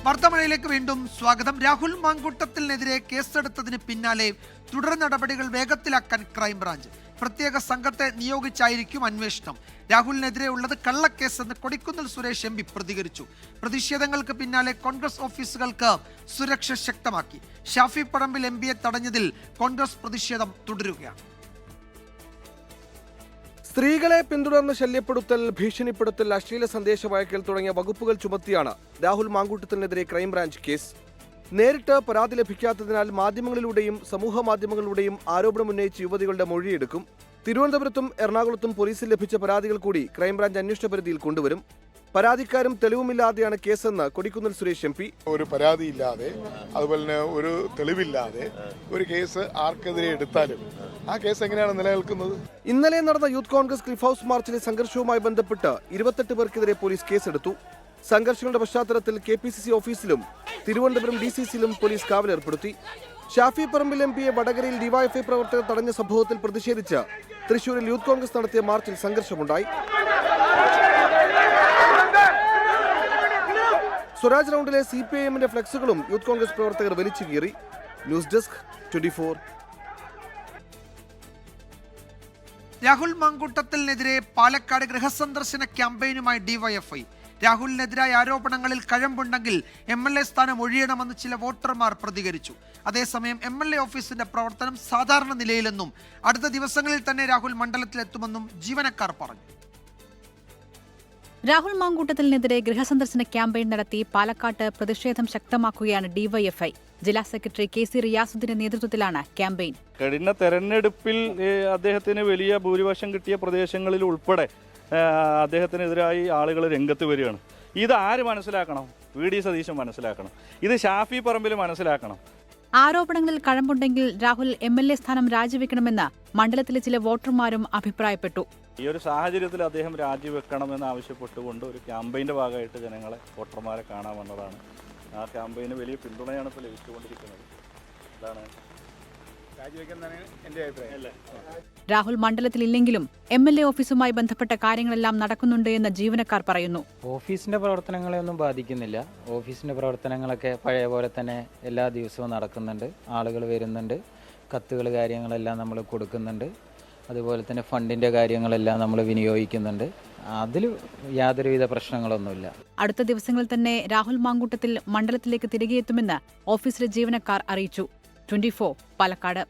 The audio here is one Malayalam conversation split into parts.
വാർത്താമഴയിലേക്ക് വീണ്ടും സ്വാഗതം. രാഹുൽ മാങ്കൂട്ടത്തിനെതിരെ കേസെടുത്തതിന് പിന്നാലെ തുടർ നടപടികൾ വേഗത്തിലാക്കാൻ ക്രൈംബ്രാഞ്ച് പ്രത്യേക സംഘത്തെ നിയോഗിച്ചായിരിക്കും അന്വേഷണം. രാഹുലിനെതിരെ ഉള്ളത് കള്ളക്കേസെന്ന് കൊടിക്കുന്നിൽ സുരേഷ് എം പി പ്രതികരിച്ചു. പ്രതിഷേധങ്ങൾക്ക് പിന്നാലെ കോൺഗ്രസ് ഓഫീസുകൾക്ക് സുരക്ഷ ശക്തമാക്കി. ഷാഫി പറമ്പിൽ എം പിയെ തടഞ്ഞതിൽ കോൺഗ്രസ് പ്രതിഷേധം തുടരുകയാണ്. സ്ത്രീകളെ പിന്തുടർന്ന് ശല്യപ്പെടുത്തൽ, ഭീഷണിപ്പെടുത്തൽ, അശ്ലീല സന്ദേശം അയക്കൽ തുടങ്ങിയ വകുപ്പുകൾ ചുമത്തിയാണ് രാഹുൽ മാങ്കൂട്ടത്തിനെതിരെ ക്രൈംബ്രാഞ്ച് കേസ്. നേരിട്ട് പരാതി ലഭിക്കാത്തതിനാൽ മാധ്യമങ്ങളിലൂടെയും സമൂഹ മാധ്യമങ്ങളിലൂടെയും ആരോപണമുന്നയിച്ച യുവതികളുടെ മൊഴിയെടുക്കും. തിരുവനന്തപുരത്തും എറണാകുളത്തും പോലീസിൽ ലഭിച്ച പരാതികൾ കൂടി ക്രൈംബ്രാഞ്ച് അന്വേഷണ പരിധിയിൽ കൊണ്ടുവരും. പരാതിക്കാരും തെളിവുമില്ലാതെയാണ് കേസെന്ന് കൊടിക്കുന്നിൽ സുരേഷ് എം പി. ഒരു പരാതിയില്ലാതെ, അതുപോലെ തന്നെ ഒരു തെളിവില്ലാതെ ഒരു കേസ് ആർക്കെതിരെ എടുത്താലും ആ കേസ് എങ്ങനെയാണ് നിലനിൽക്കുന്നത്? ഇന്നലെ നടന്ന യൂത്ത് കോൺഗ്രസ് ക്ലിഫ് ഹൗസ് മാർച്ചിലെ സംഘർഷവുമായി ബന്ധപ്പെട്ട് 28 പേർക്കെതിരെ പോലീസ് കേസെടുത്തു. സംഘർഷങ്ങളുടെ പശ്ചാത്തലത്തിൽ KPCC ഓഫീസിലും തിരുവനന്തപുരം DCCയിലും പോലീസ് കാവലേർപ്പെടുത്തി. ഷാഫി പറമ്പിൽ എം പിയെ വടകരയിൽ ഡിവൈഎഫ്ഐ പ്രവർത്തകർ തടഞ്ഞ സംഭവത്തിൽ പ്രതിഷേധിച്ച് തൃശൂരിൽ യൂത്ത് കോൺഗ്രസ് നടത്തിയ മാർച്ചിൽ സംഘർഷമുണ്ടായി. സ്വരാജ് റൗണ്ടിലെ CPIMന്റെ ഫ്ലെക്സുകളും യൂത്ത് കോൺഗ്രസ് പ്രവർത്തകർ വലിച്ചു കീറി. News desk 24. രാഹുൽ മാങ്കൂട്ടത്തിനെതിരെ പാലക്കാട് ഗൃഹസന്ദർശന ക്യാമ്പയിനുമായി ഡിവൈഎഫ്ഐ. രാഹുലിനെതിരായ ആരോപണങ്ങളിൽ കഴമ്പുണ്ടെങ്കിൽ MLA സ്ഥാനം ഒഴിയണമെന്ന് ചില വോട്ടർമാർ പ്രതികരിച്ചു. അതേസമയം MLA ഓഫീസിന്റെ പ്രവർത്തനം സാധാരണ നിലയിലെന്നും അടുത്ത ദിവസങ്ങളിൽ തന്നെ രാഹുൽ മണ്ഡലത്തിലെത്തുമെന്നും ജീവനക്കാർ പറഞ്ഞു. രാഹുൽ മാങ്കൂട്ടത്തിനെതിരെ ഗൃഹസന്ദർശന ക്യാമ്പയിൻ നടത്തി പാലക്കാട്ട് പ്രതിഷേധം ശക്തമാക്കുകയാണ് ഡിവൈഎഫ്ഐ. ജില്ലാ സെക്രട്ടറി KC റിയാസുദ്ദീന്റെ നേതൃത്വത്തിലാണ് ക്യാമ്പയിൻ. കഴിഞ്ഞ തെരഞ്ഞെടുപ്പിൽ അദ്ദേഹത്തിന് വലിയ ഭൂരിപക്ഷം കിട്ടിയ പ്രദേശങ്ങളിൽ ഉൾപ്പെടെ അദ്ദേഹത്തിനെതിരായി ആളുകൾ രംഗത്ത് വരികയാണ്. ഇത് ആര് മനസ്സിലാക്കണം? VD സതീശൻ മനസ്സിലാക്കണം. ഇത് ഷാഫി പറമ്പിൽ മനസ്സിലാക്കണം. ആരോപണങ്ങളിൽ കഴമ്പുണ്ടെങ്കിൽ രാഹുൽ MLA സ്ഥാനം രാജിവെക്കണമെന്ന് മണ്ഡലത്തിലെ ചില വോട്ടർമാരും അഭിപ്രായപ്പെട്ടു. ഈ ഒരു സാഹചര്യത്തിൽ അദ്ദേഹം രാജിവെക്കണമെന്ന് ആവശ്യപ്പെട്ടുകൊണ്ട് ഒരു ക്യാമ്പയിൻ്റെ ഭാഗമായിട്ട് ജനങ്ങളെ വോട്ടർമാരെ കാണാമെന്നതാണ്. ആ ക്യാമ്പയിന് വലിയ പിന്തുണയാണ് ഇപ്പോൾ ലഭിച്ചുകൊണ്ടിരിക്കുന്നത്. അതാണ് എൻ്റെ അഭിപ്രായം. രാഹുൽ മണ്ഡലത്തിലില്ലെങ്കിലും MLA ഓഫീസുമായി ബന്ധപ്പെട്ട കാര്യങ്ങളെല്ലാം നടക്കുന്നുണ്ട് എന്ന് ജീവനക്കാർ പറയുന്നു. ഓഫീസിന്റെ പ്രവർത്തനങ്ങളെ ഒന്നും ബാധിക്കുന്നില്ല. ഓഫീസിന്റെ പ്രവർത്തനങ്ങളൊക്കെ പഴയ പോലെ തന്നെ എല്ലാ ദിവസവും നടക്കുന്നുണ്ട്. ആളുകൾ വരുന്നുണ്ട്, കത്തുകൾ കാര്യങ്ങളെല്ലാം നമ്മൾ കൊടുക്കുന്നുണ്ട്. അതുപോലെ തന്നെ ഫണ്ടിന്റെ കാര്യങ്ങളെല്ലാം നമ്മൾ വിനിയോഗിക്കുന്നുണ്ട്. അതിൽ യാതൊരുവിധ പ്രശ്നങ്ങളൊന്നുമില്ല. അടുത്ത ദിവസങ്ങളിൽ തന്നെ രാഹുൽ മാങ്കൂട്ടത്തിൽ മണ്ഡലത്തിലേക്ക് തിരികെ എത്തുമെന്ന് ഓഫീസിലെ ജീവനക്കാർ അറിയിച്ചു. 24 പാലക്കാട്.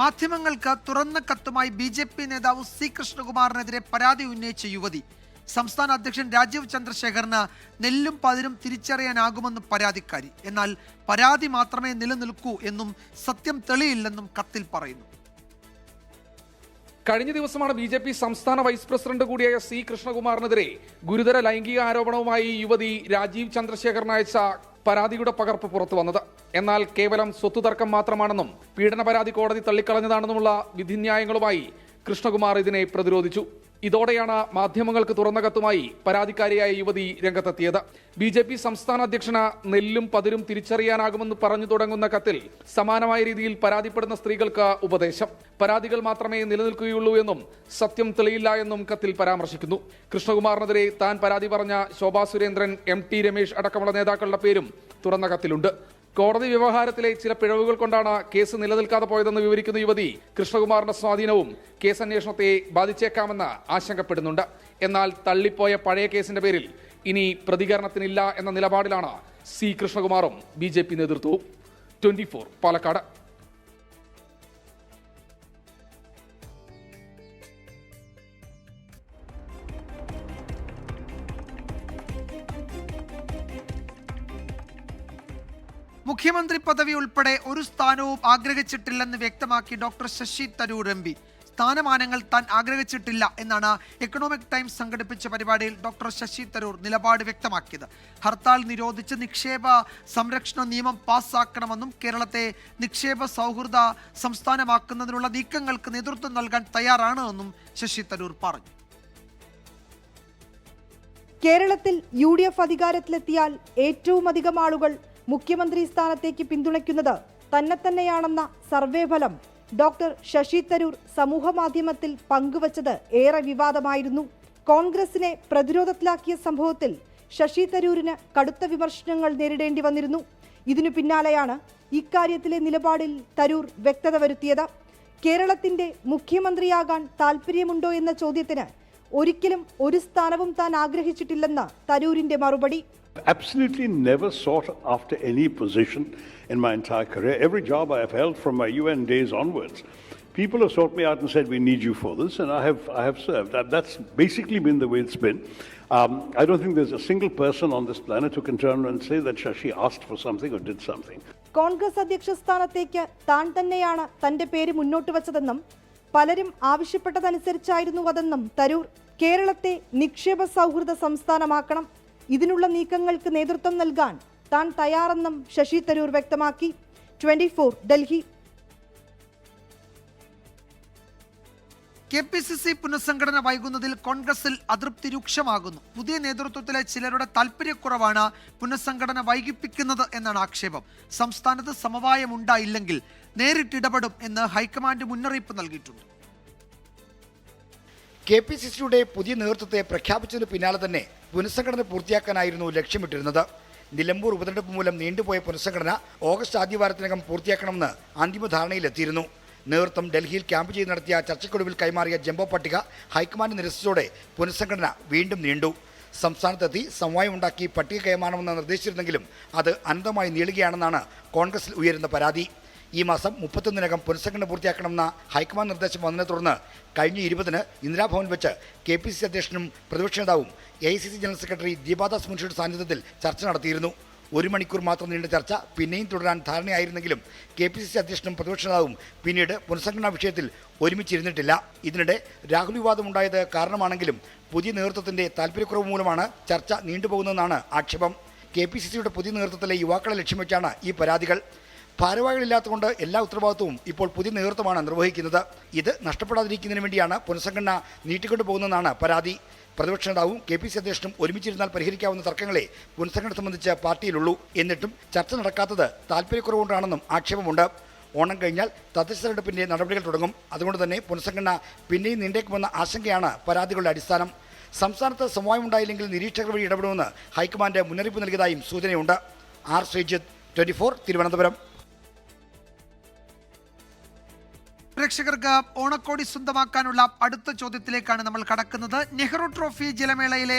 മാധ്യമങ്ങൾക്ക് തുറന്ന കത്തുമായി BJP നേതാവ് C കൃഷ്ണകുമാറിനെതിരെ പരാതി ഉന്നയിച്ച യുവതി. സംസ്ഥാന അധ്യക്ഷൻ രാജീവ് ചന്ദ്രശേഖറിന് നെല്ലും പതിരും തിരിച്ചറിയാനാകുമെന്ന് പരാതിക്കാരി. എന്നാൽ പരാതി മാത്രമേ നിലനിൽക്കൂ എന്നും സത്യം തെളിയില്ലെന്നും കത്തിൽ പറയുന്നു. കഴിഞ്ഞ ദിവസമാണ് BJP സംസ്ഥാന വൈസ് പ്രസിഡന്റ് കൂടിയായ C കൃഷ്ണകുമാറിനെതിരെ ഗുരുതര ലൈംഗിക ആരോപണവുമായി യുവതി രാജീവ് ചന്ദ്രശേഖറിനയച്ച പരാതിയുടെ പകർപ്പ് പുറത്തു വന്നത്. എന്നാൽ കേവലം സ്വത്ത് തർക്കം മാത്രമാണെന്നും പീഡന പരാതി കോടതി തള്ളിക്കളഞ്ഞതാണെന്നുമുള്ള വിധിന്യായങ്ങളുമായി കൃഷ്ണകുമാർ ഇതിനെ പ്രതിരോധിച്ചു. ഇതോടെയാണ് മാധ്യമങ്ങൾക്ക് തുറന്ന കത്തുമായി പരാതിക്കാരിയായ യുവതി രംഗത്തെത്തിയത്. BJP സംസ്ഥാന അധ്യക്ഷന് നെല്ലും പതിരും തിരിച്ചറിയാനാകുമെന്ന് പറഞ്ഞു തുടങ്ങുന്ന കത്തിൽ സമാനമായ രീതിയിൽ പരാതിപ്പെടുന്ന സ്ത്രീകൾക്ക് ഉപദേശം. പരാതികൾ മാത്രമേ നിലനിൽക്കുകയുള്ളൂ എന്നും സത്യം തെളിയില്ല എന്നും കത്തിൽ പരാമർശിക്കുന്നു. കൃഷ്ണകുമാറിനെതിരെ താൻ പരാതി പറഞ്ഞ ശോഭാ സുരേന്ദ്രൻ, MT രമേശ് അടക്കമുള്ള നേതാക്കളുടെ പേരും തുറന്ന കത്തിലുണ്ട്. കോടതി വ്യവഹാരത്തിലെ ചില പിഴവുകൾ കൊണ്ടാണ് കേസ് നിലനിൽക്കാതെ പോയതെന്ന് വിവരിക്കുന്ന യുവതി കൃഷ്ണകുമാറിന്റെ സ്വാധീനവും കേസ് അന്വേഷണത്തെ ബാധിച്ചേക്കാമെന്ന് ആശങ്കപ്പെടുന്നുണ്ട്. എന്നാൽ തള്ളിപ്പോയ പഴയ കേസിന്റെ പേരിൽ ഇനി പ്രതികരണത്തിനില്ല എന്ന നിലപാടിലാണ് C കൃഷ്ണകുമാറും BJP നേതൃത്വവും. 24 പാലക്കാട്. മുഖ്യമന്ത്രി പദവി ഉൾപ്പെടെ ഒരു സ്ഥാനവും ആഗ്രഹിച്ചിട്ടില്ലെന്ന് വ്യക്തമാക്കി ഡോക്ടർ ശശി തരൂർ MP. സ്ഥാനമാനങ്ങൾ താൻ ആഗ്രഹിച്ചിട്ടില്ല എന്നാണ് എക്കണോമിക് ടൈംസ് സംഘടിപ്പിച്ച പരിപാടിയിൽ ഡോക്ടർ ശശി തരൂർ നിലപാട് വ്യക്തമാക്കിയത്. ഹർത്താൽ നിരോധിച്ച് നിക്ഷേപ സംരക്ഷണ നിയമം പാസ്സാക്കണമെന്നും കേരളത്തെ നിക്ഷേപ സൗഹൃദ സംസ്ഥാനമാക്കുന്നതിനുള്ള നീക്കങ്ങൾക്ക് നേതൃത്വം നൽകാൻ തയ്യാറാണ് എന്നും ശശി തരൂർ പറഞ്ഞു. കേരളത്തിൽ UDF അധികാരത്തിലെത്തിയാൽ ഏറ്റവും അധികം ആളുകൾ മുഖ്യമന്ത്രി സ്ഥാനത്തേക്ക് പിന്തുണയ്ക്കുന്നത് തന്നെയാണെന്ന സർവേ ഫലം ഡോക്ടർ ശശി തരൂർ സമൂഹമാധ്യമത്തിൽ പങ്കുവച്ചത് ഏറെ വിവാദമായിരുന്നു. കോൺഗ്രസിനെ പ്രതിരോധത്തിലാക്കിയ സംഭവത്തിൽ ശശി തരൂരിന് കടുത്ത വിമർശനങ്ങൾ നേരിടേണ്ടി വന്നിരുന്നു. ഇതിനു പിന്നാലെയാണ് ഇക്കാര്യത്തിലെ നിലപാടിൽ തരൂർ വ്യക്തത വരുത്തിയത്. കേരളത്തിന്റെ മുഖ്യമന്ത്രിയാകാൻ താല്പര്യമുണ്ടോ എന്ന ചോദ്യത്തിന് ഒരിക്കലും ഒരു സ്ഥാനവും താൻ ആഗ്രഹിച്ചിട്ടില്ലെന്ന് തരൂരിന്റെ മറുപടി. Absolutely never sought after any position in my entire career. Every job I have held from my UN days onwards, people have sought me out and said, we need you for this, and I have served. That's basically been the way it's been. I don't think there's a single person on this planet who can turn around and say that Shashi asked for something or did something. Congress അധ്യക്ഷ സ്ഥാനത്തേക്ക് താൻ തന്നെയാണ് തന്റെ പേര് മുന്നോട്ട് വച്ചതെന്നും പലരും ആവശ്യപ്പെട്ടതനുസരിച്ചായിരുന്നു അതെന്നും തരൂർ. കേരളത്തെ നിക്ഷേപ സൗഹൃദ സംസ്ഥാനമാക്കണം, ഇതിനുള്ള നീക്കങ്ങൾക്ക് നേതൃത്വം നൽകാൻ താൻ തയ്യാറെന്നും ശശി തരൂർ വ്യക്തമാക്കി. 24 ഡൽഹി. KPCC പുനഃസംഘടന വൈകുന്നതിൽ കോൺഗ്രസിൽ അതൃപ്തി രൂക്ഷമാകുന്നു. പുതിയ നേതൃത്വത്തിലെ ചിലരുടെ താൽപര്യക്കുറവാണ് പുനഃസംഘടന വൈകിപ്പിക്കുന്നത് എന്നാണ് ആക്ഷേപം. സംസ്ഥാനത്ത് സമവായം ഉണ്ടായില്ലെങ്കിൽ നേരിട്ടിടപെടും എന്ന് ഹൈക്കമാൻഡ് മുന്നറിയിപ്പ് നൽകിയിട്ടുണ്ട്. KPCCയുടെ പുതിയ നേതൃത്വത്തെ പ്രഖ്യാപിച്ചതിന് പിന്നാലെ തന്നെ പുനഃസംഘടന പൂർത്തിയാക്കാനായിരുന്നു ലക്ഷ്യമിട്ടിരുന്നത്. നിലമ്പൂർ ഉപതെരഞ്ഞെടുപ്പ് മൂലം നീണ്ടുപോയ പുനഃസംഘടന ഓഗസ്റ്റ് ആദ്യവാരത്തിനകം പൂർത്തിയാക്കണമെന്ന് അന്തിമ ധാരണയിലെത്തിയിരുന്നു. നേതൃത്വം ഡൽഹിയിൽ ക്യാമ്പ് ചെയ്ത് നടത്തിയ ചർച്ചയ്ക്കൊടുവിൽ കൈമാറിയ ജംബോ പട്ടിക ഹൈക്കമാൻഡ് നിരസിച്ചതോടെ പുനഃസംഘടന വീണ്ടും നീണ്ടു. സംസ്ഥാനത്തെത്തി സമവായം ഉണ്ടാക്കി പട്ടിക കൈമാറണമെന്ന് നിർദ്ദേശിച്ചിരുന്നെങ്കിലും അത് അനന്തമായി നീളുകയാണെന്നാണ് കോൺഗ്രസിൽ ഉയരുന്ന പരാതി. ഈ മാസം 31-നകം പുനഃസംഘടന പൂർത്തിയാക്കണമെന്ന ഹൈക്കമാൻഡ് നിർദ്ദേശം വന്നതിനെ തുടർന്ന് കഴിഞ്ഞ 20-ന് ഇന്ദിരാഭവൻ വെച്ച് KPCC അധ്യക്ഷനും പ്രതിപക്ഷ നേതാവും AICC ജനറൽ സെക്രട്ടറി ദീപാദാസ് മുൻഷിയുടെ സാന്നിധ്യത്തിൽ ചർച്ച നടത്തിയിരുന്നു. 1 മണിക്കൂർ മാത്രം നീണ്ട ചർച്ച പിന്നെയും തുടരാൻ ധാരണയായിരുന്നെങ്കിലും KPCC അധ്യക്ഷനും പ്രതിപക്ഷ നേതാവും പിന്നീട് പുനഃസംഘടനാ വിഷയത്തിൽ ഒരുമിച്ചിരുന്നിട്ടില്ല. ഇതിനിടെ രാഹുൽ വിവാദമുണ്ടായത് കാരണമാണെങ്കിലും പുതിയ നേതൃത്വത്തിന്റെ താൽപര്യക്കുറവ് മൂലമാണ് ചർച്ച നീണ്ടുപോകുന്നതെന്നാണ് ആക്ഷേപം. KPCCയുടെ പുതിയ നേതൃത്വത്തിലെ യുവാക്കളെ ലക്ഷ്യം വെച്ചാണ് ഈ പരാതികൾ. ഭാരവാഹികളില്ലാത്തതുകൊണ്ട് എല്ലാ ഉത്തരവാദിത്വവും ഇപ്പോൾ പുതിയ നേതൃത്വമാണ് നിർവഹിക്കുന്നത്. ഇത് നഷ്ടപ്പെടാതിരിക്കുന്നതിന് വേണ്ടിയാണ് പുനഃസംഘടന നീട്ടിക്കൊണ്ടു പോകുന്നതെന്നാണ് പരാതി. പ്രതിപക്ഷ നേതാവും KPCC അധ്യക്ഷനും ഒരുമിച്ചിരുന്നാൽ പരിഹരിക്കാവുന്ന തർക്കങ്ങളെ പുനഃസംഘടന സംബന്ധിച്ച് പാർട്ടിയിലുള്ളൂ. എന്നിട്ടും ചർച്ച നടക്കാത്തത് താൽപര്യക്കുറവുകൊണ്ടാണെന്നും ആക്ഷേപമുണ്ട്. ഓണം കഴിഞ്ഞാൽ തദ്ദേശ തെരഞ്ഞെടുപ്പിന്റെ നടപടികൾ തുടങ്ങും. അതുകൊണ്ട് തന്നെ പുനഃസംഘടന പിന്നെയും നീണ്ടേക്കുമെന്ന ആശങ്കയാണ് പരാതികളുടെ അടിസ്ഥാനം. സംസ്ഥാനത്ത് സമവായം ഉണ്ടായില്ലെങ്കിൽ നിരീക്ഷകർ വഴി ഇടപെടുമെന്ന് ഹൈക്കമാൻഡ് മുന്നറിയിപ്പ് നൽകിയതായും സൂചനയുണ്ട്. ആർ ശ്രീജിത്ത്, 24 തിരുവനന്തപുരം. പ്രേക്ഷകർക്ക് ഓണക്കോടി സ്വന്തമാക്കാനുള്ള അടുത്ത ചോദ്യത്തിലേക്കാണ് നമ്മൾ കടക്കുന്നത്. നെഹ്റു ട്രോഫി ജലമേളയിലെ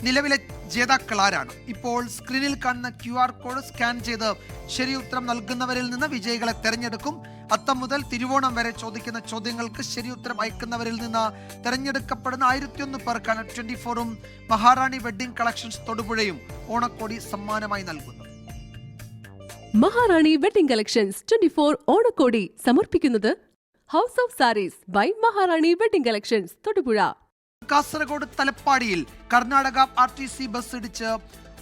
നിലവിലെ ജേതാക്കൾ ആരാണ്? ഇപ്പോൾ സ്ക്രീനിൽ കാണുന്ന QR കോഡ് സ്കാൻ ചെയ്ത് ശരി ഉത്തരം നൽകുന്നവരിൽ നിന്ന് വിജയികളെ തെരഞ്ഞെടുക്കും. അത്തം മുതൽ തിരുവോണം വരെ ചോദിക്കുന്ന ചോദ്യങ്ങൾക്ക് ശരി ഉത്തരം അയക്കുന്നവരിൽ നിന്ന് തെരഞ്ഞെടുക്കപ്പെടുന്ന 1001 പേർക്കാണ് 24ഉം മഹാറാണി വെഡ്ഡിംഗ് കളക്ഷൻസ് തൊടുപുഴയും ഓണക്കോടി സമ്മാനമായി നൽകുന്നത്. മഹാറാണി വെഡ്ഡിംഗ് കളക്ഷൻസ് 24 ഓണക്കോടി സമർപ്പിക്കുന്നത് house of saris by Maharani wedding collections Thodupuzha. Kasaragod തലപ്പാടിയിൽ കർണാടക RTC ബസ് ഇടിച്ച്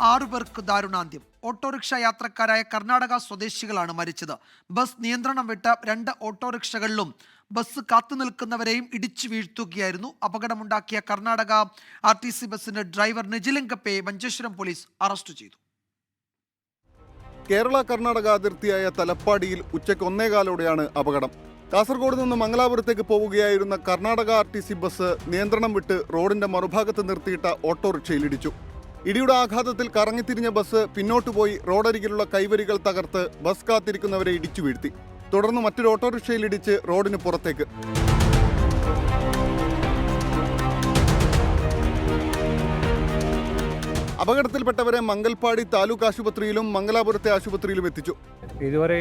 6 പേർക്ക് ദാരുണാന്ത്യം. ഓട്ടോറിക്ഷ യാത്രക്കാരായ കർണാടക സ്വദേശികളാണ് മരിച്ചത്. ബസ് നിയന്ത്രണം വിട്ട 2 ഓട്ടോറിക്ഷകളിലും ബസ് കാത്തുനിൽക്കുന്നവരെയും ഇടിച്ചു വീഴ്ത്തുകയായിരുന്നു. അപകടമുണ്ടാക്കിയ കർണാടക RTC ബസിന്റെ ഡ്രൈവർ നിജിലിംഗപ്പയെ മഞ്ചേശ്വരം പോലീസ് അറസ്റ്റ് ചെയ്തു. കേരള കർണാടക അതിർത്തിയായ തലപ്പാടിയിൽ ഉച്ചയ്ക്ക് 1:15 അപകടം. കാസർഗോഡ് നിന്ന് മംഗലാപുരത്തേക്ക് പോവുകയായിരുന്ന കർണാടക RTC ബസ് നിയന്ത്രണം വിട്ട് റോഡിന്റെ മറുഭാഗത്ത് നിർത്തിയിട്ട ഓട്ടോറിക്ഷയിലിടിച്ചു. ഇടിയുടെ ആഘാതത്തിൽ കറങ്ങിത്തിരിഞ്ഞ ബസ് പിന്നോട്ട് പോയി റോഡരികിലുള്ള കൈവരികൾ തകർത്ത് ബസ് കാത്തിരിക്കുന്നവരെ ഇടിച്ചു വീഴ്ത്തി. തുടർന്ന് മറ്റൊരു ഓട്ടോറിക്ഷയിലിടിച്ച് റോഡിന് പുറത്തേക്ക്. അപകടത്തിൽപ്പെട്ടവരെ മംഗൽപാടി താലൂക്ക് ആശുപത്രിയിലും മംഗലാപുരത്തെ ആശുപത്രിയിലും എത്തിച്ചു. ഇതുവരെ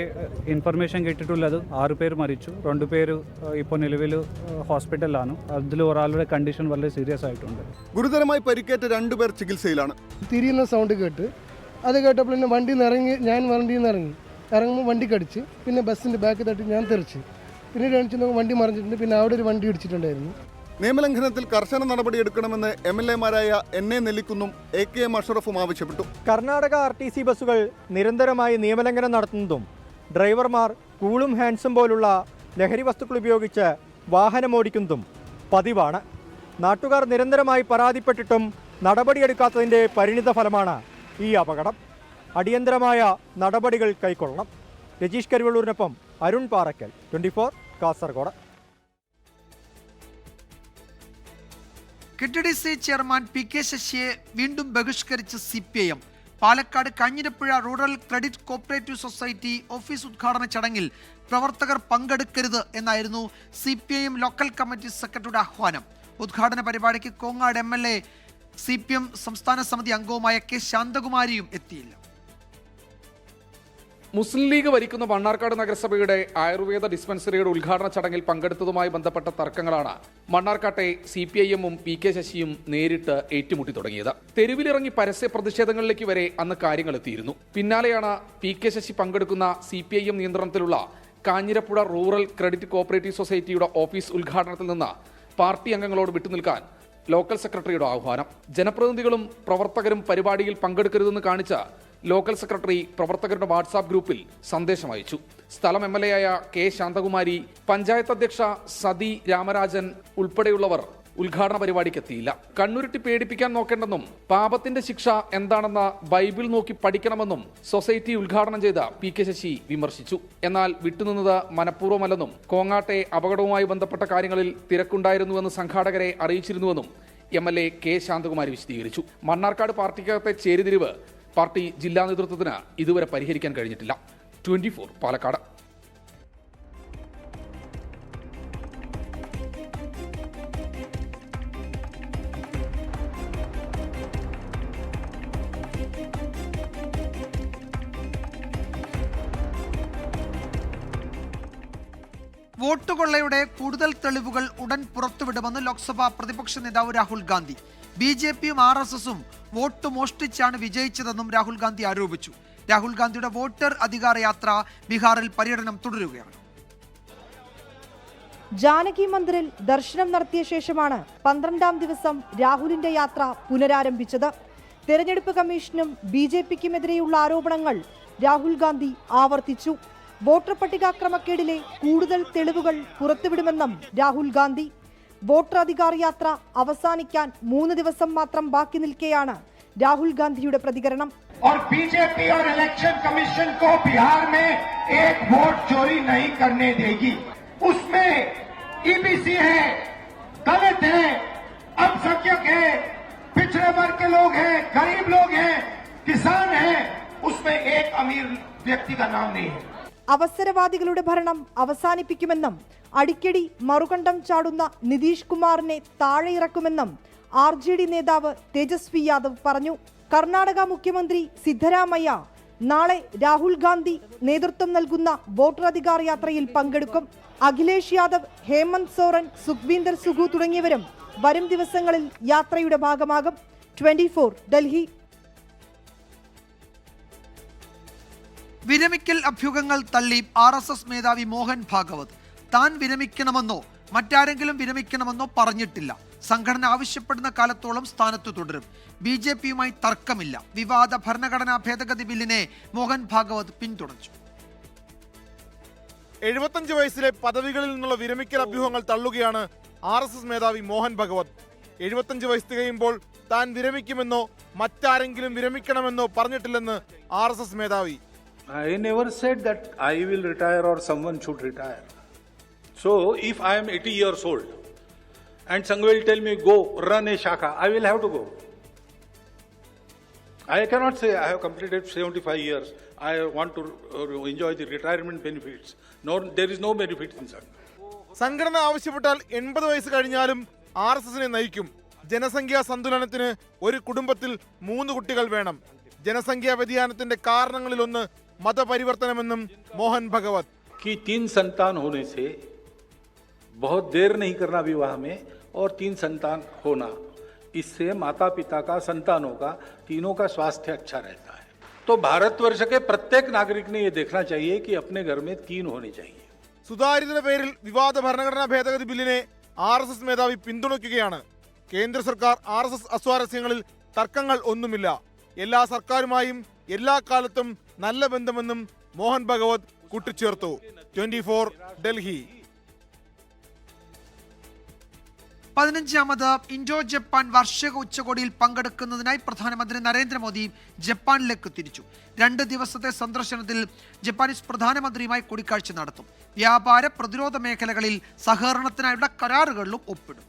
ഇൻഫർമേഷൻ കിട്ടിയിട്ടുള്ളത് 6 പേര് മരിച്ചു. 2 പേര് ഇപ്പോൾ നിലവിൽ ഹോസ്പിറ്റലിലാണ്. അതിൽ ഒരാളുടെ കണ്ടീഷൻ വളരെ സീരിയസ് ആയിട്ടുണ്ട്. ഗുരുതരമായി പരിക്കേറ്റ 2 പേർ ചികിത്സയിലാണ്. തിരിയുന്ന സൗണ്ട് കേട്ട് അത് കേട്ടപ്പോൾ ഞാൻ വണ്ടിയിൽ നിന്ന് ഇറങ്ങുമ്പോൾ വണ്ടി കടിച്ച് പിന്നെ ബസ്സിൻ്റെ ബാക്ക് തട്ടി ഞാൻ തെറിച്ച് പിന്നീട് കാണിച്ചു വണ്ടി മറിഞ്ഞിട്ടുണ്ട്. പിന്നെ അവിടെ ഒരു വണ്ടി ഇടിച്ചിട്ടുണ്ടായിരുന്നു. നിയമലംഘനത്തിൽ കർശന നടപടിയെടുക്കണമെന്ന് MLA-മാരായ NA നെല്ലിക്കുന്നും AKM അഷറഫും ആവശ്യപ്പെട്ടു. കർണാടക RTC ബസ്സുകൾ നിരന്തരമായി നിയമലംഘനം നടത്തുന്നതും ഡ്രൈവർമാർ കൂളും ഹാൻഡ്സും പോലുള്ള ലഹരി വസ്തുക്കൾ ഉപയോഗിച്ച് വാഹനമോടിക്കുന്നതും പതിവാണ്. നാട്ടുകാർ നിരന്തരമായി പരാതിപ്പെട്ടിട്ടും നടപടിയെടുക്കാത്തതിൻ്റെ പരിണിത ഫലമാണ് ഈ അപകടം. അടിയന്തരമായ നടപടികൾ കൈക്കൊള്ളണം. രജീഷ് കരിവള്ളൂരിനൊപ്പം Arun Parakkal, 24 Kasaragod. KTDC chairman PK ശശിയെ വീണ്ടും ബഹിഷ്കരിച്ച് CPIM. Palakkad Kanjirappuzha rural credit cooperative society office ഉദ്ഘാടന ചടങ്ങിൽ പ്രവർത്തകർ പങ്കെടുക്കരുത് എന്നായിരുന്നു CPIM ലോക്കൽ കമ്മിറ്റി സെക്രട്ടറിയുടെ ആഹ്വാനം. ഉദ്ഘാടന പരിപാടിക്ക് കോങ്ങാട് MLA CPM സംസ്ഥാന സമിതി അംഗവുമായ K ശാന്തകുമാരിയും എത്തിയില്ല. മുസ്ലിം ലീഗ് ഭരിക്കുന്ന മണ്ണാർക്കാട് നഗരസഭയുടെ ആയുർവേദ ഡിസ്പെൻസറിയുടെ ഉദ്ഘാടന ചടങ്ങിൽ പങ്കെടുത്തതുമായി ബന്ധപ്പെട്ട തർക്കങ്ങളാണ് മണ്ണാർക്കാട്ടെ CPIM-ഉം PK ശശിയും നേരിട്ട് ഏറ്റുമുട്ടി തുടങ്ങിയത്. തെരുവിലിറങ്ങി പരസ്യ പ്രതിഷേധങ്ങളിലേക്ക് വരെ അന്ന് കാര്യങ്ങൾ എത്തിയിരുന്നു. പിന്നാലെയാണ് PK ശശി പങ്കെടുക്കുന്ന CPIM നിയന്ത്രണത്തിലുള്ള കാഞ്ഞിരപ്പുഴ റൂറൽ ക്രെഡിറ്റ് കോപ്പറേറ്റീവ് സൊസൈറ്റിയുടെ ഓഫീസ് ഉദ്ഘാടനത്തിൽ നിന്ന് പാർട്ടി അംഗങ്ങളോട് വിട്ടുനിൽക്കാൻ ലോക്കൽ സെക്രട്ടറിയുടെ ആഹ്വാനം. ജനപ്രതിനിധികളും പ്രവർത്തകരും പരിപാടിയിൽ പങ്കെടുക്കരുതെന്ന് കാണിച്ച ലോക്കൽ സെക്രട്ടറി പ്രവർത്തകരുടെ വാട്സാപ്പ് ഗ്രൂപ്പിൽ സന്ദേശം അയച്ചു. സ്ഥലം MLA ആയ K ശാന്തകുമാരി, പഞ്ചായത്ത് അധ്യക്ഷ സതി രാമരാജൻ ഉൾപ്പെടെയുള്ളവർ ഉദ്ഘാടന പരിപാടിക്ക് എത്തിയില്ല. കണ്ണുരുട്ടി പേടിപ്പിക്കാൻ നോക്കേണ്ടെന്നും പാപത്തിന്റെ ശിക്ഷ എന്താണെന്ന് ബൈബിൾ നോക്കി പഠിക്കണമെന്നും സൊസൈറ്റി ഉദ്ഘാടനം ചെയ്ത PK ശശി വിമർശിച്ചു. എന്നാൽ വിട്ടുനിന്നത് മനഃപൂർവ്വമല്ലെന്നും കോങ്ങാട്ടെ അപകടവുമായി ബന്ധപ്പെട്ട കാര്യങ്ങളിൽ തിരക്കുണ്ടായിരുന്നുവെന്ന് സംഘാടകരെ അറിയിച്ചിരുന്നുവെന്നും MLA K ശാന്തകുമാരി വിശദീകരിച്ചു. മണ്ണാർക്കാട് പാർട്ടിക്കകത്തെ ചേരിതിരിവ് പാർട്ടി ജില്ലാ നേതൃത്വത്തിന് ഇതുവരെ പരിഹരിക്കാൻ കഴിഞ്ഞിട്ടില്ല. 24 പാലക്കാട്. വോട്ടുകൊള്ളയുടെ കൂടുതൽ തെളിവുകൾ ഉടൻ പുറത്തുവിടുമെന്ന് ലോക്സഭാ പ്രതിപക്ഷ നേതാവ് രാഹുൽ ഗാന്ധി. BJP-യും RSS-ഉം വോട്ട് മോഷ്ടിച്ചാണ് വിജയിച്ചതെന്നും രാഹുൽ ഗാന്ധി ആരോപിച്ചു. രാഹുൽ ഗാന്ധിയുടെ വോട്ടർ അധികാര യാത്ര ബീഹാറിൽ പര്യടനം തുടരുകയാണ്. ജാനകി മന്ദിറിൽ ദർശനം നടത്തിയ ശേഷമാണ് 12ാം ദിവസം രാഹുലിന്റെ യാത്ര പുനരാരംഭിച്ചത്. തെരഞ്ഞെടുപ്പ് കമ്മീഷനും BJP-ക്കുമെതിരെയുള്ള ആരോപണങ്ങൾ രാഹുൽ ഗാന്ധി ആവർത്തിച്ചു. വോട്ടർ പട്ടിക ക്രമക്കേടിലെ കൂടുതൽ തെളിവുകൾ പുറത്തുവിടുമെന്നും രാഹുൽ ഗാന്ധി. വോട്ടർ അധികാർ യാത്ര അവസാനിക്കാൻ 3 ദിവസം മാത്രം ബാക്കി നിൽക്കെയാണ് രാഹുൽ ഗാന്ധിയുടെ പ്രതികരണം. और BJP और इलेक्शन कमीशन को बिहार में एक वोट चोरी नहीं करने देगी. उसमें EBC है, दलित है, अल्पसंख्यक है, पिछड़े वर्ग के लोग हैं, गरीब लोग हैं, किसान हैं, उसमें एक अमीर व्यक्ति का नाम नहीं है. അവസരവാദികളുടെ ഭരണം അവസാനിപ്പിക്കുമെന്നും അടിക്കടി മറുകണ്ഠം ചാടുന്ന നിതീഷ് കുമാറിനെ താഴെയിറക്കുമെന്നും RJD നേതാവ് തേജസ്വി യാദവ് പറഞ്ഞു. കർണാടക മുഖ്യമന്ത്രി സിദ്ധരാമയ്യ നാളെ രാഹുൽ ഗാന്ധി നേതൃത്വം നൽകുന്ന വോട്ടർ അധികാർ യാത്രയിൽ പങ്കെടുക്കും. അഖിലേഷ് യാദവ്, ഹേമന്ത് സോറൻ, സുഖ്ബീന്ദർ സുഖു തുടങ്ങിയവരും വരും ദിവസങ്ങളിൽ യാത്രയുടെ ഭാഗമാകും. 24 ഡൽഹി. വിരമിക്കൽ അഭ്യൂഹങ്ങൾ തള്ളി RSS മേധാവി മോഹൻ ഭാഗവത്. താൻ വിരമിക്കണമെന്നോ മറ്റാരെങ്കിലും വിരമിക്കണമെന്നോ പറഞ്ഞിട്ടില്ല. സംഘടന ആവശ്യപ്പെടുന്ന കാലത്തോളം സ്ഥാനത്ത് തുടരും. BJP-യുമായി തർക്കമില്ല. വിവാദ ഭരണഘടനാ ഭേദഗതി ബില്ലിനെ മോഹൻ ഭാഗവത് പിന്തുണച്ചു. 75 വയസ്സിലെ പദവികളിൽ നിന്നുള്ള വിരമിക്കൽ അഭ്യൂഹങ്ങൾ തള്ളുകയാണ് RSS മേധാവി മോഹൻ ഭഗവത്. 75 വയസ്സ് തികയുമ്പോൾ താൻ വിരമിക്കുമെന്നോ മറ്റാരെങ്കിലും വിരമിക്കണമെന്നോ പറഞ്ഞിട്ടില്ലെന്ന് RSS മേധാവി. I never said that I will retire or someone should retire. So if I am 80 years old and Sangh will tell me go run a shaka, I will have to go. I cannot say I have completed 75 years. I want to enjoy the retirement benefits. No, there is no benefit in Sangh. സംഘടന ആവശ്യപ്പെട്ടാൽ 80 വയസ്സ് കഴിഞ്ഞാലും RSS-നെ നയിക്കും. ജനസംഖ്യാ സന്തുലനത്തിന് ഒരു കുടുംബത്തിൽ 3 കുട്ടികൾ വേണം. ജനസംഖ്യാ വ്യതിയാനത്തിന്റെ കാരണങ്ങളിലൊന്ന് मतपरिवर्तनमेन्नुम मोहन भगवत कि 3 संतान होने से बहुत देर नहीं करना विवाह में और 3 संतान होना, इससे माता पिता का, संतानों का, तीनों का स्वास्थ्य अच्छा रहता है. तो भारतवर्ष के प्रत्येक नागरिक ने ये देखना चाहिए कि अपने घर में 3 होने चाहिए. സുതാര്യതയുടെ പേരിൽ വിവാദ ഭരണഘടനാ ഭേദഗതി ബില്ലിനെ RSS മേധാവി പിന്തുണയ്ക്കുകയാണ്. കേന്ദ്ര സർക്കാർ RSS അസ്വാരസ്യങ്ങളിൽ തർക്കങ്ങൾ ഒന്നുമില്ല. എല്ലാ സർക്കാരുമായും എല്ലാ കാലത്തും നല്ല ബന്ധമെന്നും മോഹൻ ഭഗവത് കൂട്ടിച്ചേർത്തു. 24 ഡൽഹി. 15ാമത് ഇൻഡോ ജപ്പാൻ വാർഷിക ഉച്ചകോടിയിൽ പങ്കെടുക്കുന്നതിനായി പ്രധാനമന്ത്രി നരേന്ദ്രമോദി ജപ്പാനിലേക്ക് തിരിച്ചു. 2 ദിവസത്തെ സന്ദർശനത്തിൽ ജപ്പാനീസ് പ്രധാനമന്ത്രിയുമായി കൂടിക്കാഴ്ച നടത്തും. വ്യാപാര, പ്രതിരോധ മേഖലകളിൽ സഹകരണത്തിനായുള്ള കരാറുകളിലും ഒപ്പിടും.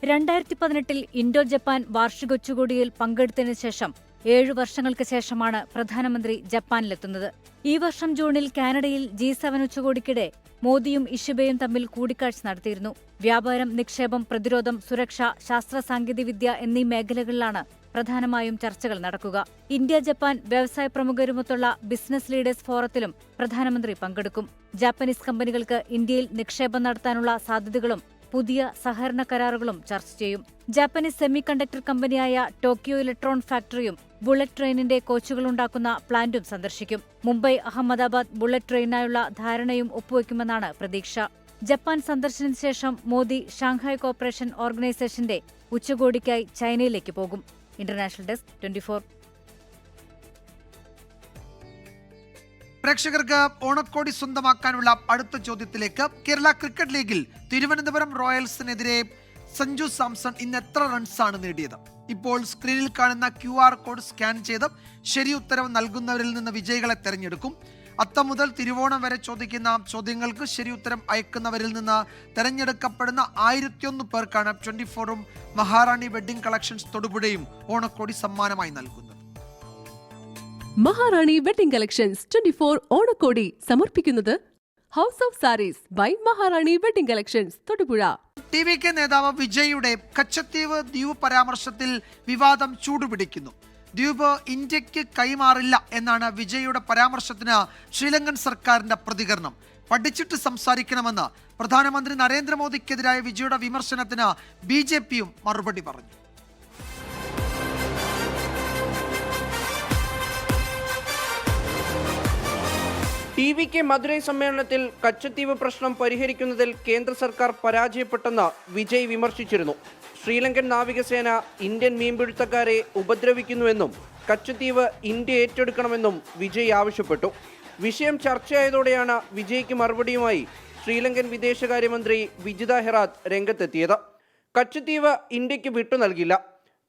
2018 ഇൻഡോ ജപ്പാൻ വാർഷിക ഉച്ചകോടിയിൽ പങ്കെടുത്തതിനു ശേഷം 7 വർഷങ്ങൾക്ക് ശേഷമാണ് പ്രധാനമന്ത്രി ജപ്പാനിലെത്തുന്നത്. ഈ വർഷം ജൂണിൽ കാനഡയിൽ G7 ഉച്ചകോടിക്കിടെ മോദിയും ഇഷിബയും തമ്മിൽ കൂടിക്കാഴ്ച നടത്തിയിരുന്നു. വ്യാപാരം, നിക്ഷേപം, പ്രതിരോധം, സുരക്ഷ, ശാസ്ത്ര സാങ്കേതികവിദ്യ എന്നീ മേഖലകളിലാണ് പ്രധാനമായും ചർച്ചകൾ നടക്കുക. ഇന്ത്യ ജപ്പാൻ വ്യവസായ പ്രമുഖരുമൊത്തുള്ള ബിസിനസ് ലീഡേഴ്സ് ഫോറത്തിലും പ്രധാനമന്ത്രി പങ്കെടുക്കും. ജാപ്പനീസ് കമ്പനികൾക്ക് ഇന്ത്യയിൽ നിക്ഷേപം നടത്താനുള്ള സാധ്യതകളും പുതിയ സഹകരണ കരാറുകളും ചർച്ച ചെയ്യും. ജാപ്പനീസ് സെമി കണ്ടക്ടർ കമ്പനിയായ ടോക്കിയോ ഇലക്ട്രോൺ ഫാക്ടറിയും ബുള്ളറ്റ് ട്രെയിനിന്റെ കോച്ചുകളുണ്ടാക്കുന്ന പ്ലാന്റും സന്ദർശിക്കും. മുംബൈ അഹമ്മദാബാദ് ബുള്ളറ്റ് ട്രെയിനിനായുള്ള ധാരണയും ഒപ്പുവയ്ക്കുമെന്നാണ് പ്രതീക്ഷ. ജപ്പാൻ സന്ദർശനത്തിന് ശേഷം മോദി ഷാങ്ഹായ് കോർപ്പറേഷൻ ഓർഗനൈസേഷന്റെ ഉച്ചകോടിക്കായി ചൈനയിലേക്ക് പോകും. International desk 24. പ്രേക്ഷകർക്ക് ഓണക്കോടി സ്വന്തമാക്കാനുള്ള അടുത്ത ചോദ്യത്തിലേക്ക്. കേരള ക്രിക്കറ്റ് ലീഗിൽ തിരുവനന്തപുരം റോയൽസിനെതിരെ സഞ്ജു സാംസൺ ഇന്ന് എത്ര റൺസാണ് നേടിയത്? ഇപ്പോൾ സ്ക്രീനിൽ കാണുന്ന QR കോഡ് സ്കാൻ ചെയ്ത് ശരി ഉത്തരവ് നൽകുന്നവരിൽ നിന്ന് വിജയികളെ തെരഞ്ഞെടുക്കും. അത്തം മുതൽ തിരുവോണം വരെ ചോദിക്കുന്ന ചോദ്യങ്ങൾക്ക് ശരി ഉത്തരം അയക്കുന്നവരിൽ നിന്ന് തെരഞ്ഞെടുക്കപ്പെടുന്ന 1001 പേർക്കാണ് 24ഉം മഹാറാണി വെഡ്ഡിംഗ് കളക്ഷൻസ് തൊടുപുഴയും ഓണക്കോടി സമ്മാനമായി നൽകുന്നത്. മഹാറാണി വെഡിംഗ് കളക്ഷൻസ് 24 ഓണക്കോടി സമർപ്പിക്കുന്നത് house of saris by Maharani wedding collections Thodupuzha. TVK നേതാവ് വിജയുടെ കച്ചത്തീവ് ദ്വീപ് പരാമർശത്തിൽ വിവാദം ചൂടുപിടിക്കുന്നു. ദ്വീപ് ഇന്ത്യക്ക് കൈമാറില്ല എന്നാണ് വിജയുടെ പരാമർശത്തിന് ശ്രീലങ്കൻ സർക്കാരിന്റെ പ്രതികരണം. പഠിച്ചിട്ട് സംസാരിക്കണമെന്ന് പ്രധാനമന്ത്രി നരേന്ദ്രമോദിക്കെതിരായ വിജയുടെ വിമർശനത്തിന് BJPയും മറുപടി പറഞ്ഞു. TVK മധുരൈ സമ്മേളനത്തിൽ കച്ചത്തീവ് പ്രശ്നം പരിഹരിക്കുന്നതിൽ കേന്ദ്ര സർക്കാർ പരാജയപ്പെട്ടെന്ന് വിജയ് വിമർശിച്ചിരുന്നു. ശ്രീലങ്കൻ നാവികസേന ഇന്ത്യൻ മീൻപിടുത്തക്കാരെ ഉപദ്രവിക്കുന്നുവെന്നും കച്ചത്തീവ് ഇന്ത്യ ഏറ്റെടുക്കണമെന്നും വിജയ് ആവശ്യപ്പെട്ടു. വിഷയം ചർച്ചയായതോടെയാണ് വിജയ്ക്ക് മറുപടിയുമായി ശ്രീലങ്കൻ വിദേശകാര്യമന്ത്രി വിജിത ഹെറാത്ത് രംഗത്തെത്തിയത്. കച്ചത്തീവ് ഇന്ത്യക്ക് വിട്ടു നൽകില്ല.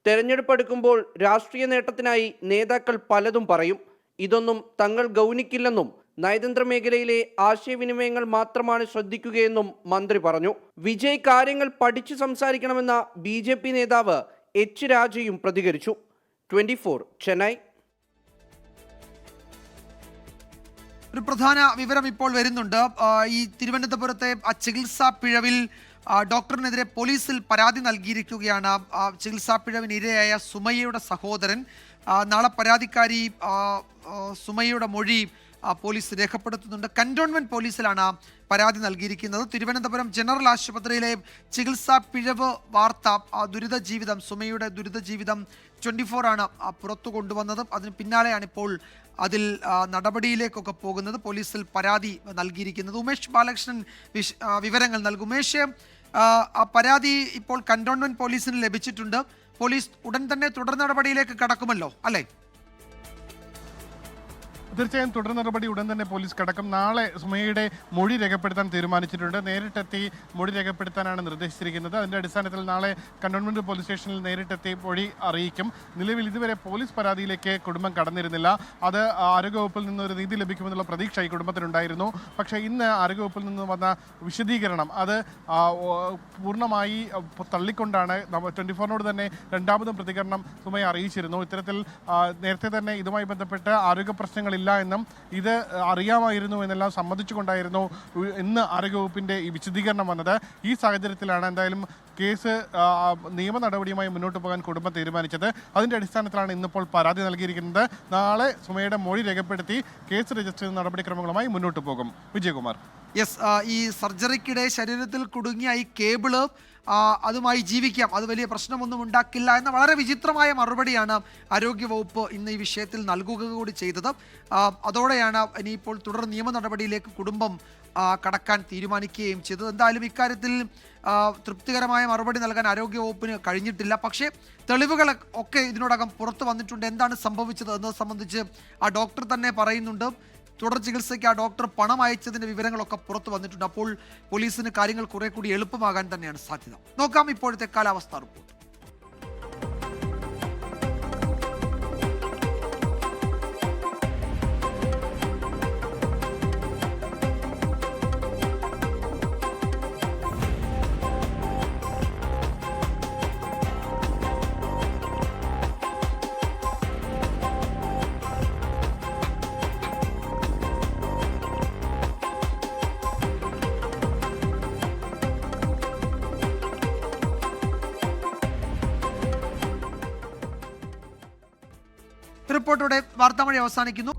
തെരഞ്ഞെടുപ്പ് അടുക്കുമ്പോൾ രാഷ്ട്രീയ നേട്ടത്തിനായി നേതാക്കൾ പലതും പറയും. ഇതൊന്നും തങ്ങൾ ഗൗനിക്കില്ലെന്നും നയതന്ത്ര മേഖലയിലെ ആശയവിനിമയങ്ങൾ മാത്രമാണ് ശ്രദ്ധിക്കുകയെന്നും മന്ത്രി പറഞ്ഞു. വിജയ് കാര്യങ്ങൾ പഠിച്ചു സംസാരിക്കണമെന്ന BJP നേതാവ് H. രാജയും പ്രതികരിച്ചു. 24 ചെന്നൈ. ഒരു പ്രധാന വിവരം ഇപ്പോൾ വരുന്നുണ്ട്. ഈ തിരുവനന്തപുരത്തെ ചികിത്സാ പിഴവിൽ ഡോക്ടറിനെതിരെ പോലീസിൽ പരാതി നൽകിയിരിക്കുകയാണ്. ചികിത്സാ പിഴവിന് ഇരയായ സുമയ്യയുടെ സഹോദരൻ. നാളെ പരാതിക്കാരി സുമയ്യയുടെ മൊഴി പോലീസ് രേഖപ്പെടുത്തുന്നുണ്ട്. കന്റോൺമെന്റ് പോലീസിലാണ് പരാതി നൽകിയിരിക്കുന്നത്. തിരുവനന്തപുരം ജനറൽ ആശുപത്രിയിലെ ചികിത്സാ പിഴവ് വാർത്ത, ദുരിത ജീവിതം, സുമയ്യയുടെ ദുരിത ജീവിതം 24 ആണ് പുറത്തു കൊണ്ടുവന്നത്. അതിന് പിന്നാലെയാണ് ഇപ്പോൾ അതിൽ നടപടിയിലേക്കൊക്കെ പോകുന്നത്. പോലീസിൽ പരാതി നൽകിയിരിക്കുന്നത്. ഉമേഷ് ബാലകൃഷ്ണൻ വിവരങ്ങൾ നൽകും. ഉമേഷ്, പരാതി ഇപ്പോൾ കന്റോൺമെന്റ് പോലീസിന് ലഭിച്ചിട്ടുണ്ട്. പോലീസ് ഉടൻ തന്നെ തുടർ നടപടിയിലേക്ക് കടക്കുമല്ലോ, അല്ലേ? തീർച്ചയായും തുടർ നടപടി ഉടൻ തന്നെ പോലീസ് കടക്കും. നാളെ സുമയ്യയുടെ മൊഴി രേഖപ്പെടുത്താൻ തീരുമാനിച്ചിട്ടുണ്ട്. നേരിട്ടെത്തി മൊഴി രേഖപ്പെടുത്താനാണ് നിർദ്ദേശിച്ചിരിക്കുന്നത്. അതിൻ്റെ അടിസ്ഥാനത്തിൽ നാളെ കന്റോൺമെന്റ് പോലീസ് സ്റ്റേഷനിൽ നേരിട്ടെത്തി മൊഴി അറിയിക്കും. നിലവിൽ ഇതുവരെ പോലീസ് പരാതിയിലേക്ക് കുടുംബം കടന്നിരുന്നില്ല. അത് ആരോഗ്യവകുപ്പിൽ നിന്ന് ഒരു നീതി ലഭിക്കുമെന്നുള്ള പ്രതീക്ഷ ഈ കുടുംബത്തിനുണ്ടായിരുന്നു. പക്ഷേ ഇന്ന് ആരോഗ്യവകുപ്പിൽ നിന്ന് വന്ന വിശദീകരണം അത് പൂർണ്ണമായി തള്ളിക്കൊണ്ടാണ് 24നോട് തന്നെ രണ്ടാമതും പ്രതികരണം സുമയ്യ അറിയിച്ചിരുന്നു. ഇത്തരത്തിൽ നേരത്തെ തന്നെ ഇതുമായി ബന്ധപ്പെട്ട് ആരോഗ്യ പ്രശ്നങ്ങളില്ല എന്നും ഇത് അറിയാമായിരുന്നു എന്നെല്ലാം സമ്മതിച്ചുകൊണ്ടായിരുന്നു ഇന്ന് ആരോഗ്യവകുപ്പിന്റെ ഈ വിശദീകരണം വന്നത്. ഈ സാഹചര്യത്തിലാണ് എന്തായാലും കേസ് നിയമ നടപടിയുമായി മുന്നോട്ട് പോകാൻ കുടുംബം തീരുമാനിച്ചത്. അതിന്റെ അടിസ്ഥാനത്തിലാണ് ഇന്നിപ്പോൾ പരാതി നൽകിയിരിക്കുന്നത്. നാളെ സുമയ്യയുടെ മൊഴി രേഖപ്പെടുത്തി കേസ് രജിസ്റ്റർ ചെയ്ത നടപടിക്രമങ്ങളുമായി മുന്നോട്ട് പോകും. വിജയകുമാർ. യെസ്, ഈ സർജറിക്കിടെ ശരീരത്തിൽ കുടുങ്ങിയ ഈ കേബിള് അതുമായി ജീവിക്കാം, അത് വലിയ പ്രശ്നമൊന്നും ഉണ്ടാക്കില്ല എന്ന വളരെ വിചിത്രമായ മറുപടിയാണ് ആരോഗ്യവകുപ്പ് ഇന്ന് ഈ വിഷയത്തിൽ നൽകുക കൂടി ചെയ്തത്. അതോടെയാണ് ഇനിയിപ്പോൾ തുടർ നിയമ നടപടിയിലേക്ക് കുടുംബം കടക്കാൻ തീരുമാനിക്കുകയും ചെയ്തത്. എന്തായാലും ഇക്കാര്യത്തിൽ തൃപ്തികരമായ മറുപടി നൽകാൻ ആരോഗ്യവകുപ്പിന് കഴിഞ്ഞിട്ടില്ല. പക്ഷേ തെളിവുകൾ ഒക്കെ ഇതിനോടകം പുറത്തു വന്നിട്ടുണ്ട്. എന്താണ് സംഭവിച്ചത് എന്നത് സംബന്ധിച്ച് ആ ഡോക്ടർ തന്നെ പറയുന്നുണ്ട്. തുടർ ചികിത്സയ്ക്ക് ആ ഡോക്ടർ പണം അയച്ചതിന്റെ വിവരങ്ങളൊക്കെ പുറത്തു വന്നിട്ടുണ്ട്. അപ്പോൾ പോലീസിന് കാര്യങ്ങൾ കുറെ കൂടി എളുപ്പമാകാൻ തന്നെയാണ് സാധ്യത. നോക്കാം ഇപ്പോഴത്തെ കാലാവസ്ഥാ റിപ്പോർട്ട്. റിപ്പോർട്ടോടെ വാർത്താമഴി അവസാനിക്കുന്നു.